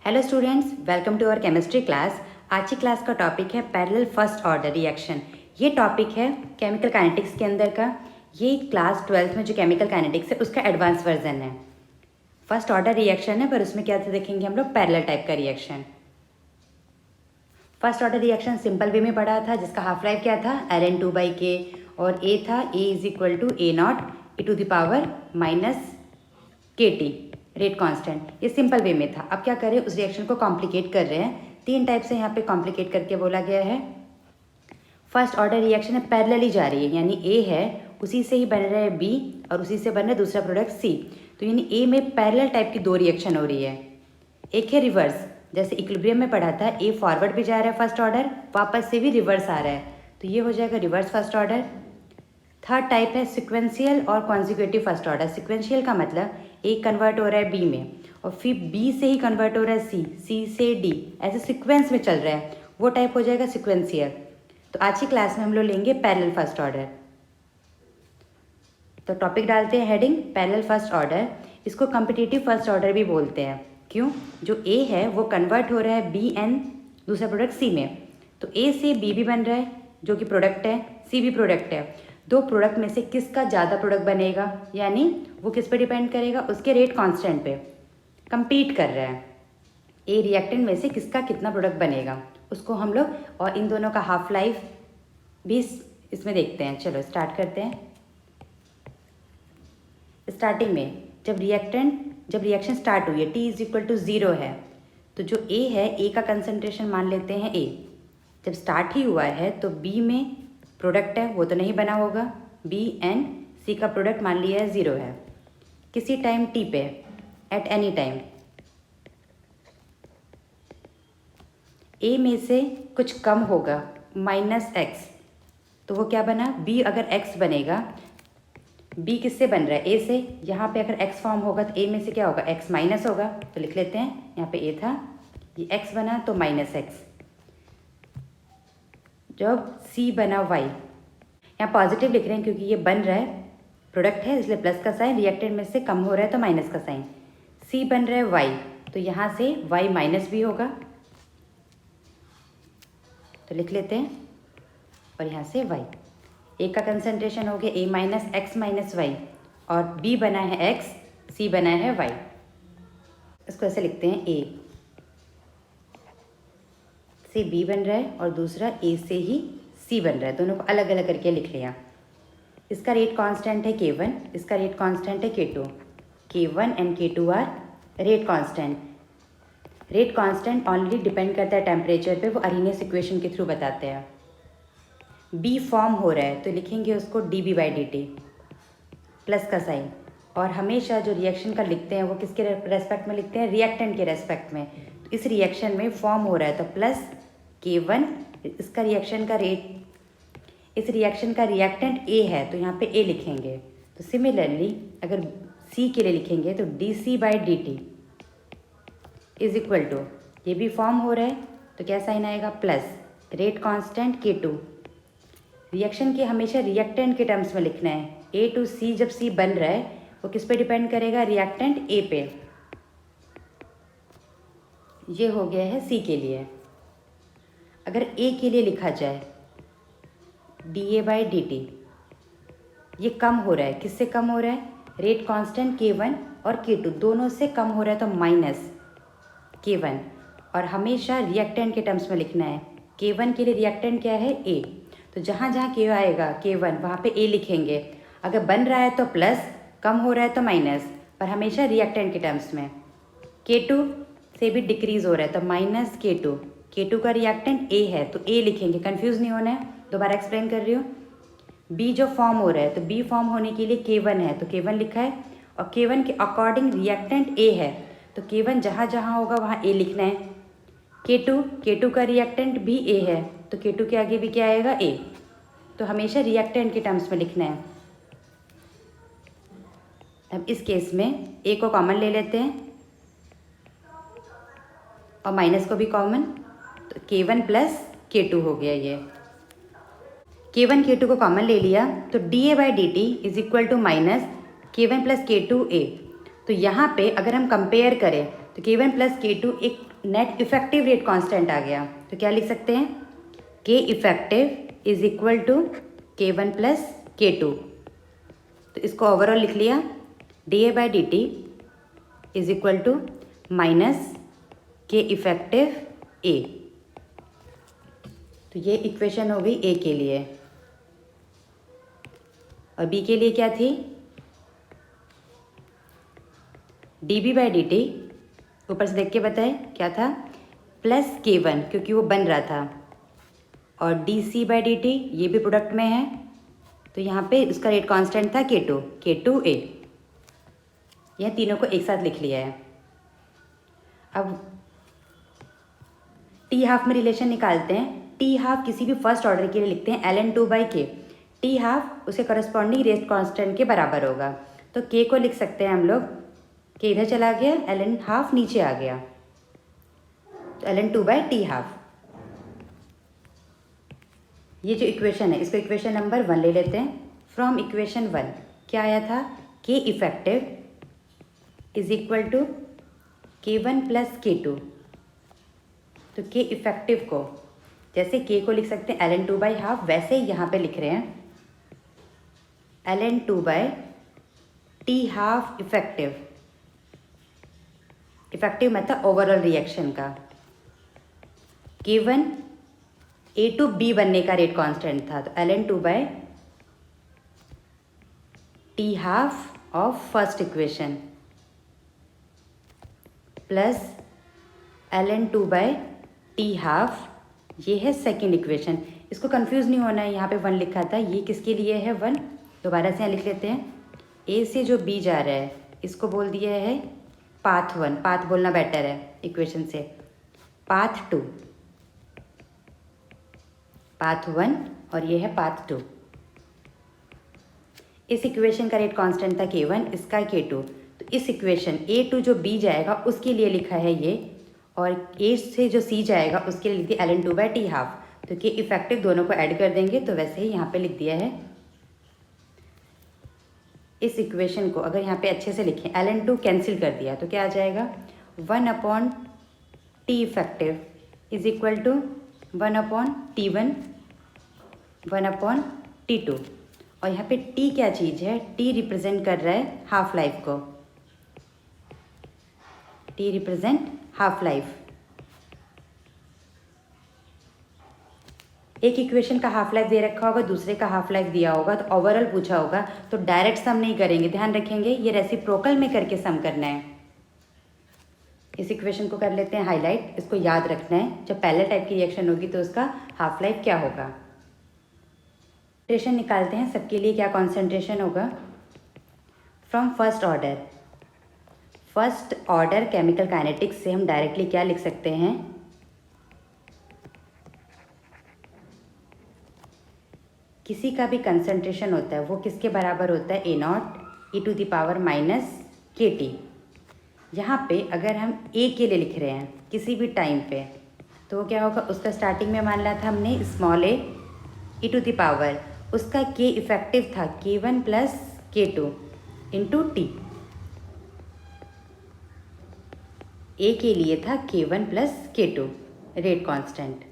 Hello students, welcome to our chemistry class. आज की class का टॉपिक है पैरेलल फर्स्ट ऑर्डर रिएक्शन। ये टॉपिक है केमिकल काइनेटिक्स के अंदर का। ये क्लास 12th में जो केमिकल काइनेटिक्स है उसका एडवांस वर्जन है। फर्स्ट ऑर्डर रिएक्शन है, पर उसमें क्या देखेंगे हम लोग, पैरेलल टाइप का reaction. First order reaction simple way में पढ़ा था, जिसका हाफ लाइफ क्या था, ln2/k, और ए था a = a0 e⁻ -kT rate constant. ये सिंपल वे में था। अब क्या करें, उस रिएक्शन को कॉम्प्लिकेट कर रहे हैं। तीन टाइप से यहाँ पे कॉम्प्लिकेट करके बोला गया है। फर्स्ट ऑर्डर रिएक्शन है, पैरेलली जा रही है, यानी ए है उसी से ही बन रहा है बी और उसी से बन रहा है दूसरा प्रोडक्ट सी। तो यानी ए में पैरेलल टाइप की दो रिएक्शन हो रही है। एक है रिवर्स, जैसे इक्विलिब्रियम में पढ़ा था, ए फॉरवर्ड भी जा रहा है फर्स्ट ऑर्डर, वापस से भी रिवर्स आ रहा है, तो ये हो जाएगा reverse first order. Third type है सिक्वेंशियल और कॉन्जिक्यूटिव फर्स्ट ऑर्डर। सिक्वेंशियल का मतलब ए कन्वर्ट हो रहा है बी में और फिर बी से ही कन्वर्ट हो रहा है सी, सी से डी, ऐसे सीक्वेंस में चल रहा है, वो टाइप हो जाएगा सिक्वेंशियल। तो आज की क्लास में हम लोग लेंगे पैरेलल फर्स्ट ऑर्डर। तो टॉपिक डालते हैं हेडिंग पैरेलल फर्स्ट ऑर्डर। इसको कॉम्पिटिटिव फर्स्ट ऑर्डर भी बोलते हैं। क्यों? जो ए है वो कन्वर्ट हो रहा है बी एन दूसरा प्रोडक्ट सी में, तो ए से बी भी बन रहा है जो कि प्रोडक्ट है, सी भी प्रोडक्ट है। दो प्रोडक्ट में से किसका ज़्यादा प्रोडक्ट बनेगा, यानी वो किस पे डिपेंड करेगा, उसके रेट कांस्टेंट पे कंपीट कर रहा है। ए रिएक्टेंट में से किसका कितना प्रोडक्ट बनेगा उसको हम लोग, और इन दोनों का हाफ लाइफ भी इसमें देखते हैं। चलो स्टार्ट करते हैं। स्टार्टिंग में जब रिएक्शन स्टार्ट हुई है, T = 0 है, तो जो ए है, ए का कंसंट्रेशन मान लेते हैं ए। जब स्टार्ट ही हुआ है तो बी में प्रोडक्ट है, वो तो नहीं बना होगा, बी एंड सी का प्रोडक्ट मान लिया है 0 है। किसी टाइम टी पे, एट एनी टाइम, ए में से कुछ कम होगा -x, तो वो क्या बना, बी अगर x बनेगा, बी किससे बन रहा है, ए से, यहाँ पे अगर x फॉर्म होगा तो ए में से क्या होगा, x माइनस होगा, तो लिख लेते हैं, यहाँ पे ए था, ये x बना तो -x। जब c बना y, यहाँ पॉजिटिव लिख रहे हैं क्योंकि ये बन रहा है, प्रोडक्ट है इसलिए प्लस का साइन, रिएक्टेंट में से कम हो रहा है तो माइनस का साइन। c बन रहा है y, तो यहाँ से y माइनस भी होगा, तो लिख लेते हैं, और यहाँ से y। ए का कंसंट्रेशन हो गया a - x - y, और b बना है x, c बना है y। इसको ऐसे लिखते हैं, a से b बन रहा है और दूसरा a से ही c बन रहा है, दोनों को अलग अलग करके लिख लिया। इसका रेट कांस्टेंट है k1, इसका रेट कांस्टेंट है k2। k1 and k2 are rate constant. Rate constant only depend करता है टेम्परेचर पे, वो अरीनेस इक्वेशन के थ्रू बताते हैं। b फॉर्म हो रहा है तो लिखेंगे उसको dB/dt, प्लस का साइन। और हमेशा जो रिएक्शन का लिखते हैं वो किसके रेस्पेक्ट में लिखते हैं, रिएक्टेंट के रेस्पेक्ट में। तो इस रिएक्शन में फॉर्म हो रहा है तो प्लस k1, इसका रिएक्शन का रेट, इस रिएक्शन का रिएक्टेंट A है तो यहाँ पे A लिखेंगे। तो सिमिलरली अगर C के लिए लिखेंगे तो dC/dt = ये भी फॉर्म हो रहा है तो क्या साइन आएगा, plus rate constant k2। Reaction के हमेशा रिएक्टेंट के टर्म्स में लिखना है। A to C जब C बन रहा है वो किस पे डिपेंड करेगा, रिएक्टेंट A पे। ये हो गया है C के लिए। अगर A के लिए लिखा जाए dA/dt, ये कम हो रहा है, किससे कम हो रहा है, रेट कांस्टेंट k1 और k2 दोनों से कम हो रहा है तो माइनस k1, और हमेशा रिएक्टेंट के टर्म्स में लिखना है। k1 के लिए रिएक्टेंट क्या है, A, तो जहाँ जहाँ k आएगा k1 वहाँ पे A लिखेंगे। अगर बन रहा है तो प्लस, कम हो रहा है तो माइनस, पर हमेशा रिएक्टेंट के टर्म्स में। k2 से भी डिक्रीज हो रहा है तो -k2। k2 का रिएक्टेंट A है तो A लिखेंगे, कंफ्यूज नहीं होना है, दोबारा एक्सप्लेन कर रही हूँ। B जो फॉर्म हो रहा है तो B फॉर्म होने के लिए k1 है तो k1 लिखा है, और k1 के अकॉर्डिंग रिएक्टेंट A है तो k1 जहाँ जहाँ होगा वहाँ A लिखना है। k2 का रिएक्टेंट भी A है तो k2 के आगे भी क्या आएगा, A, तो हमेशा रिएक्टेंट के टर्म्स में लिखना है। अब इस केस में A को कॉमन ले लेते हैं और माइनस को भी कॉमन, तो k1 + k2 हो गया। ये k1 k2 को कॉमन ले लिया तो dA/dt = -k1 + k2A। तो यहाँ पे अगर हम कंपेयर करें तो K1 प्लस K2 एक नेट इफेक्टिव रेट कांस्टेंट आ गया। तो क्या लिख सकते हैं, K effective is equal to K1 plus K2। तो इसको ओवरऑल लिख लिया, dA/dt is equal to minus K effective A। तो ये इक्वेशन हो गई A के लिए। और B के लिए क्या थी, dB/dt ऊपर से देख के बताए क्या था, प्लस K1 क्योंकि वो बन रहा था, और dC/dt ये भी प्रोडक्ट में है, तो यहाँ पे उसका रेट कांस्टेंट था K2A। यह तीनों को एक साथ लिख लिया है। अब T½ में रिलेशन निकालते हैं। T½ किसी भी फर्स्ट ऑर्डर के लिए लिखते हैं ln2/k। T½ उसके करस्पॉन्डिंग रेट कांस्टेंट के बराबर होगा। तो K को लिख सकते हैं हम लोग, K इधर चला गया, ln½ नीचे आ गया, तो ln2/T½ ये जो इक्वेशन है इसको इक्वेशन नंबर 1 ले लेते हैं। फ्रॉम इक्वेशन 1 क्या आया था, K effective is equal to K1 plus K2। तो K इफेक्टिव को जैसे K को लिख सकते हैं ln2/½ वैसे ही यहाँ पे लिख रहे हैं ln2/T½ इफेक्टिव। इफेक्टिव मतलब ओवरऑल रिएक्शन का। K1 A to B बनने का रेट कांस्टेंट था, तो ln2/T½ of first equation plus ln2/T½ ये है सेकंड इक्वेशन। इसको कंफ्यूज नहीं होना है, यहाँ पे 1 लिखा था, ये किसके लिए है 1, दोबारा से यहाँ लिख लेते हैं। A से जो B जा रहा है इसको बोल दिया है पाथ 1, पाथ बोलना बेटर है इक्वेशन से, पाथ 2, पाथ 1 और ये है पाथ 2। इस इक्वेशन का रेट कांस्टेंट था K1, इसका K2। तो इस इक्वेशन A जो B जाएगा उसके लिए लिखा है ये, और A से जो C जाएगा उसके लिए लिख दिया ln2/T½ तो K इफेक्टिव दोनों को ऐड कर देंगे, तो वैसे ही यहाँ पे लिख दिया है। इस इक्वेशन को अगर यहाँ पे अच्छे से लिखें, ln2 कैंसिल कर दिया तो क्या आ जाएगा, 1/T effective is equal to 1/T1 1/T2। और यहाँ पे T क्या चीज़ है, T रिप्रेजेंट कर रहा है हाफ लाइफ को, T रिप्रेजेंट हाफ लाइफ। एक इक्वेशन का हाफ लाइफ दे रखा होगा, दूसरे का हाफ लाइफ दिया होगा, तो ओवरऑल पूछा होगा, तो डायरेक्ट सम नहीं करेंगे, ध्यान रखेंगे ये रेसिप्रोकल में करके सम करना है। इस इक्वेशन को कर लेते हैं हाईलाइट, इसको याद रखना है, जब पहले टाइप की रिएक्शन होगी तो उसका हाफ लाइफ क्या होगा। कॉन्सेंट्रेशन निकालते हैं, सबके लिए क्या कॉन्सेंट्रेशन होगा, from first order chemical kinetics से हम डायरेक्टली क्या लिख सकते हैं, किसी का भी कंसंट्रेशन होता है वो किसके बराबर होता है, A0 e⁻ KT। यहाँ पे अगर हम A के लिए लिख रहे हैं किसी भी टाइम पे, तो वो क्या होगा, उसका स्टार्टिंग में मान लिया था हमने स्मॉल a e⁻, उसका K इफेक्टिव था K1 plus K2 into T। A के लिए था K1 plus K2 rate constant.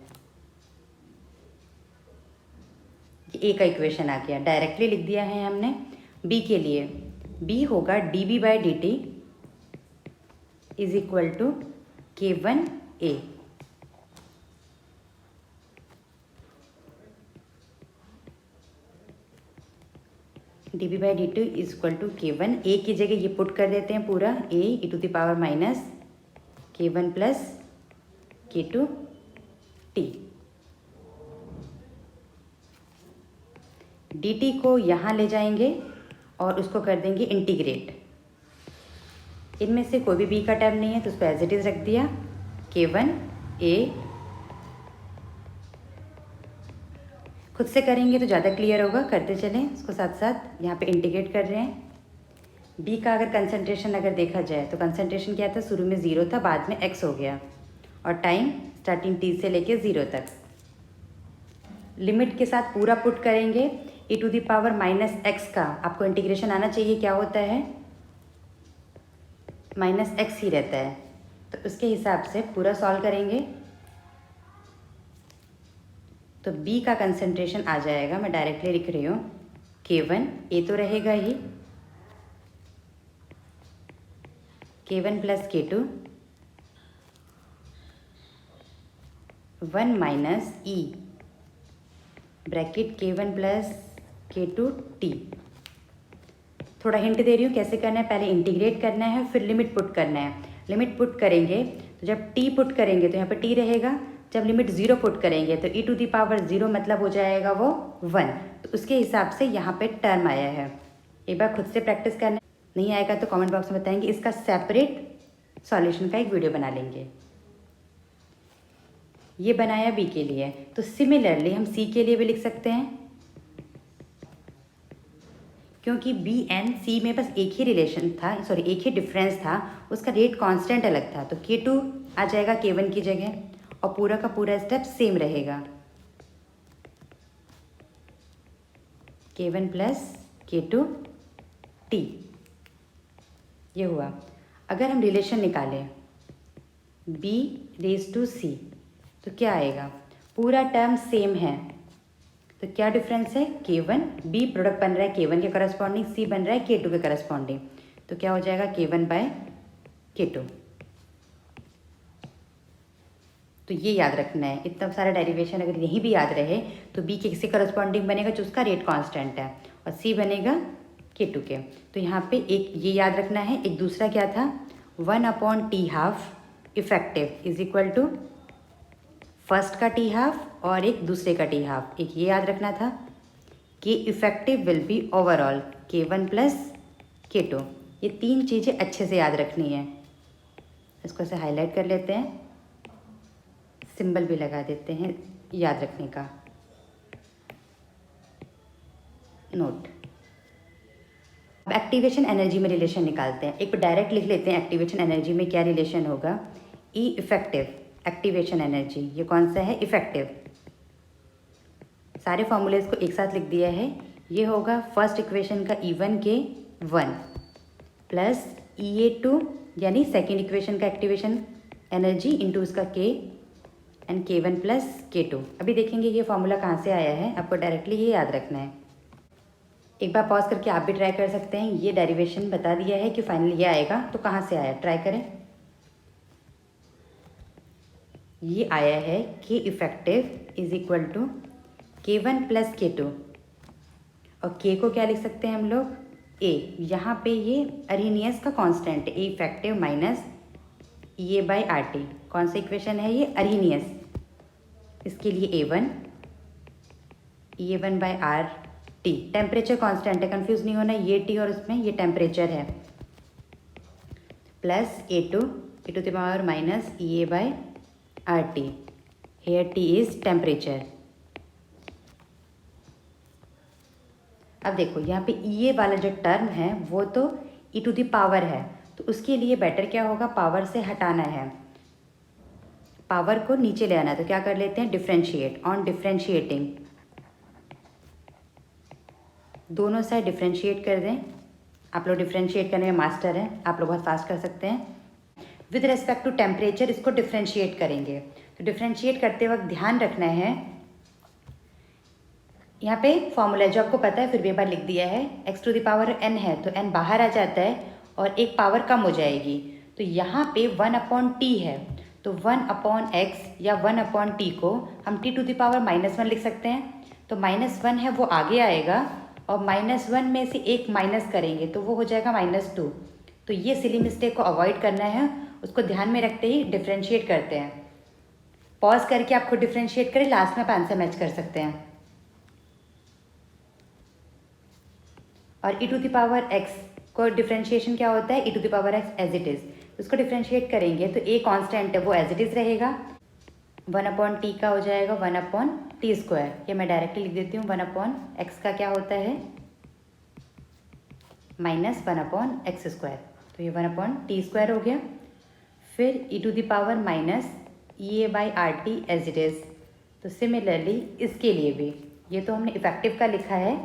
A का इक्वेशन आ गया, डायरेक्टली लिख दिया है हमने। B के लिए B होगा dB/dt is equal to K1A। dB/dt is equal to K1, A की जगह ये पुट कर देते हैं पूरा, A e⁻ K1 plus K2T। dt को यहाँ ले जाएंगे और उसको कर देंगे इंटीग्रेट। इनमें से कोई भी b का टर्म नहीं है तो उसको एज इट इज़ रख दिया, K1A। खुद से करेंगे तो ज़्यादा क्लियर होगा, करते चलें उसको साथ साथ। यहाँ पे इंटीग्रेट कर रहे हैं। b का अगर कंसंट्रेशन अगर देखा जाए तो कंसंट्रेशन क्या था, शुरू में 0 था, बाद में x हो गया, और टाइम स्टार्टिंग t से लेके 0 तक। लिमिट के साथ पूरा पुट करेंगे, e⁻ का आपको इंटीग्रेशन आना चाहिए, क्या होता है, -x ही रहता है, तो उसके हिसाब से पूरा सॉल्व करेंगे तो B का कंसंट्रेशन आ जाएगा, मैं डायरेक्टली लिख रही हूँ K1, A तो रहेगा ही, K1 plus K2 1 minus E bracket K1 plus K2 T। थोड़ा हिंट दे रही हूँ कैसे करना है, पहले इंटीग्रेट करना है फिर लिमिट पुट करना है। लिमिट पुट करेंगे तो जब T पुट करेंगे तो यहाँ पर T रहेगा, जब लिमिट 0 पुट करेंगे तो e टू दी पावर 0 मतलब हो जाएगा वो 1। तो उसके हिसाब से यहाँ पे टर्म आया है। एक बार खुद से प्रैक्टिस करना, नहीं आएगा तो कमेंट बॉक्स में बताएंगे, इसका सेपरेट सॉल्यूशन का एक वीडियो बना लेंगे। ये बनाया B के लिए, तो सिमिलरली हम C के लिए भी लिख सकते हैं, क्योंकि B एंड C में बस एक ही रिलेशन था, सॉरी एक ही डिफरेंस था, उसका रेट कांस्टेंट अलग था। तो K2 आ जाएगा K1 की जगह और पूरा का पूरा स्टेप सेम रहेगा, K1 प्लस K2 T। ये हुआ। अगर हम रिलेशन निकालें B रेज टू C तो क्या आएगा, पूरा टर्म सेम है तो क्या डिफरेंस है, K1 B प्रोडक्ट बन रहा है K1 के करस्पॉन्डिंग, C बन रहा है K2 के करस्पॉन्डिंग, तो क्या हो जाएगा K1 बाय K2। तो ये याद रखना है, इतना सारा डेरिवेशन अगर यहीं भी याद रहे तो B के किसी करस्पॉन्डिंग बनेगा जो उसका रेट कांस्टेंट है और C बनेगा K2 के। तो यहाँ पे एक ये याद रखना है, एक दूसरा क्या था 1/T½ effective is equal to first का T½ और एक दूसरे का T½ एक ये याद रखना था कि effective will be overall K1 plus K2। ये तीन चीज़ें अच्छे से याद रखनी है। इसको ऐसे हाईलाइट कर लेते हैं, सिंबल भी लगा देते हैं याद रखने का, नोट। अब एक्टिवेशन एनर्जी में रिलेशन निकालते हैं। एक डायरेक्ट लिख लेते हैं एक्टिवेशन एनर्जी में क्या रिलेशन होगा, E इफेक्टिव एक्टिवेशन एनर्जी, ये कौन सा है इफेक्टिव। सारे फॉर्मूलेज को एक साथ लिख दिया है। ये होगा फर्स्ट इक्वेशन का E1 के 1 प्लस EA2 यानी सेकेंड इक्वेशन का एक्टिवेशन एनर्जी इंटू उसका K and K1 plus K2। अभी देखेंगे ये फॉर्मूला कहाँ से आया है, आपको डायरेक्टली ये याद रखना है। एक बार पॉज करके आप भी ट्राई कर सकते हैं। ये डेरिवेशन बता दिया है कि फाइनली ये आएगा, तो कहाँ से आया ट्राई करें। ये आया है K effective is equal to K1 plus K2 और K को क्या लिख सकते हैं हम लोग A। यहाँ पे ये अरिनियस का कांस्टेंट है, A इफेक्टिव माइनस EA/RT। कौन सा इक्वेशन है ये, अरिनियस। इसके लिए A1 EA1/RT। टेम्परेचर कांस्टेंट है, कंफ्यूज नहीं होना, ये T और उसमें ये टेम्परेचर है, plus A2 e to the power minus EA/RT। Here T is temperature. अब देखो यहाँ पे EA वाला जो टर्म है वो तो e टू द पावर है, तो उसके लिए बेटर क्या होगा, पावर से हटाना है, पावर को नीचे ले आना है। तो क्या कर लेते हैं, डिफ्रेंशिएट। ऑन डिफ्रेंशिएटिंग दोनों साइड डिफ्रेंशिएट कर दें। आप लोग डिफ्रेंशिएट करने में मास्टर हैं, आप लोग बहुत फास्ट कर सकते हैं। विद रिस्पेक्ट टू टेम्परेचर इसको डिफ्रेंशिएट करेंगे। तो डिफ्रेंशिएट करते वक्त ध्यान रखना है, यहाँ पे फॉर्मूला जो आपको पता है फिर भी एक बार लिख दिया है, x to the power n है तो n बाहर आ जाता है और एक पावर कम हो जाएगी। तो यहाँ पे 1/T है, तो 1/x या 1/T को हम t टू द पावर -1 लिख सकते हैं। तो -1 है वो आगे आएगा और -1 में से एक माइनस करेंगे तो वो हो जाएगा -2। तो ये सिली मिस्टेक को अवॉइड करना है, उसको ध्यान में रखते ही डिफ्रेंशिएट करते हैं। पॉज करके आप खुद डिफ्रेंशिएट करें, लास्ट में आप आंसर मैच कर सकते हैं। और e to the power x को डिफ्रेंशिएशन क्या होता है, e to the power x as it is. उसको डिफ्रेंशिएट करेंगे तो a कांस्टेंट है वो एज इट इज़ रहेगा, 1/T का हो जाएगा 1/T²। ये मैं डायरेक्टली लिख देती हूँ, 1/x का क्या होता है -1/x²। तो ये 1/T² हो गया। फिर e to the power minus EA/RT as it is. तो सिमिलरली इसके लिए भी, ये तो हमने इफेक्टिव का लिखा है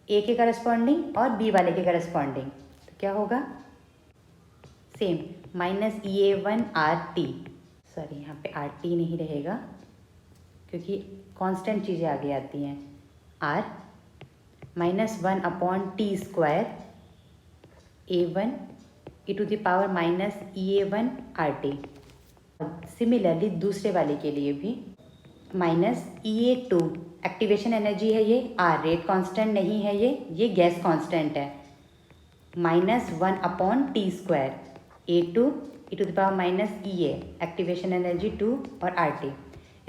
A के करस्पॉन्डिंग और B वाले के करस्पॉन्डिंग, तो क्या होगा सेम। माइनस EA1RT, सॉरी यहाँ पे RT नहीं रहेगा क्योंकि कांस्टेंट चीज़ें आगे आती हैं, R minus 1/T² A1 e⁻ minus EA1RT। Similarly दूसरे वाले के लिए भी माइनस EA2 एक्टिवेशन एनर्जी है ये, R रेट कांस्टेंट नहीं है ये गैस कांस्टेंट है, minus 1/T² A2 e⁻ minus EA activation energy 2 और RT।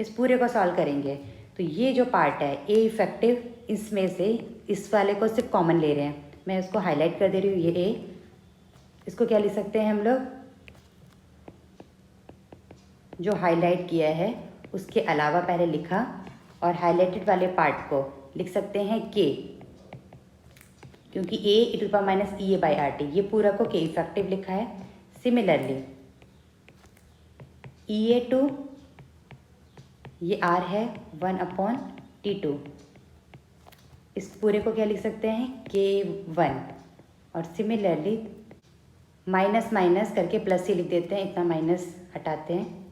इस पूरे को सॉल्व करेंगे तो ये जो पार्ट है ए इफेक्टिव, इसमें से इस वाले को सिर्फ कॉमन ले रहे हैं, मैं इसको हाईलाइट कर दे रही हूँ, ये ए, इसको क्या लिख सकते हैं हम लोग, जो हाईलाइट किया है उसके अलावा पहले लिखा, और हाईलाइटेड वाले पार्ट को लिख सकते हैं के, क्योंकि ए e⁻ माइनस EA/RT, ये पूरा को के इफेक्टिव लिखा है। सिमिलरली EA2 ये R है 1/T2, इस पूरे को क्या लिख सकते हैं K1, और सिमिलरली माइनस माइनस करके प्लस ही लिख देते हैं, इतना माइनस हटाते हैं,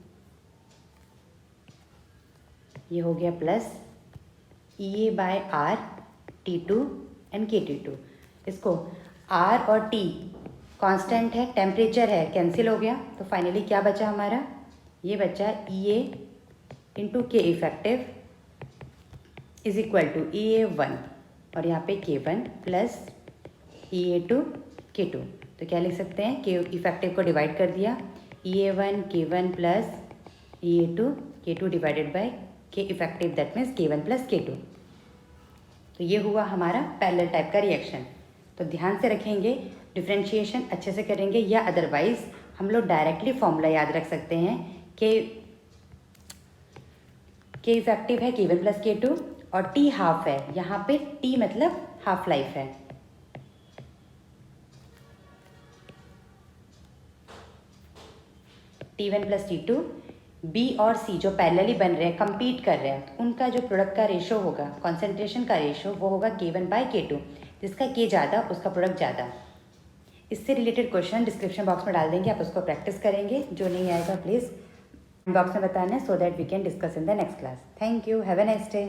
ये हो गया plus EA/R T2 and KT2। इसको R और T कांस्टेंट है, टेम्परेचर है, कैंसिल हो गया, तो फाइनली क्या बचा हमारा, ये बचा EA इंटू के effective is equal to EA1 और यहाँ पे K1 प्लस EA2 K2। तो क्या लिख सकते हैं, के इफेक्टिव को डिवाइड कर दिया, EA1 K1 plus EA2 K2 divided by K effective, that means K1 plus K2। तो ये हुआ हमारा पैरेलल टाइप का रिएक्शन। तो ध्यान से रखेंगे, डिफ्रेंशिएशन अच्छे से करेंगे, या अदरवाइज हम लोग डायरेक्टली फॉर्मूला याद रख सकते हैं कि के इफेक्टिव है K1 प्लस K2 और T हाफ है, यहाँ पे T मतलब हाफ लाइफ है। T1 प्लस T2, B और C जो पैरेलली बन रहे हैं, compete कर रहे हैं, तो उनका जो प्रोडक्ट का रेशो होगा, कॉन्सेंट्रेशन का रेशो, वो होगा K1/K2, जिसका K ज़्यादा उसका प्रोडक्ट ज़्यादा। इससे रिलेटेड क्वेश्चन डिस्क्रिप्शन बॉक्स में डाल देंगे, आप उसको प्रैक्टिस करेंगे, जो नहीं आएगा प्लीज़ बॉक्स में बताना, so that we can discuss in the next class. Thank you, have a nice day.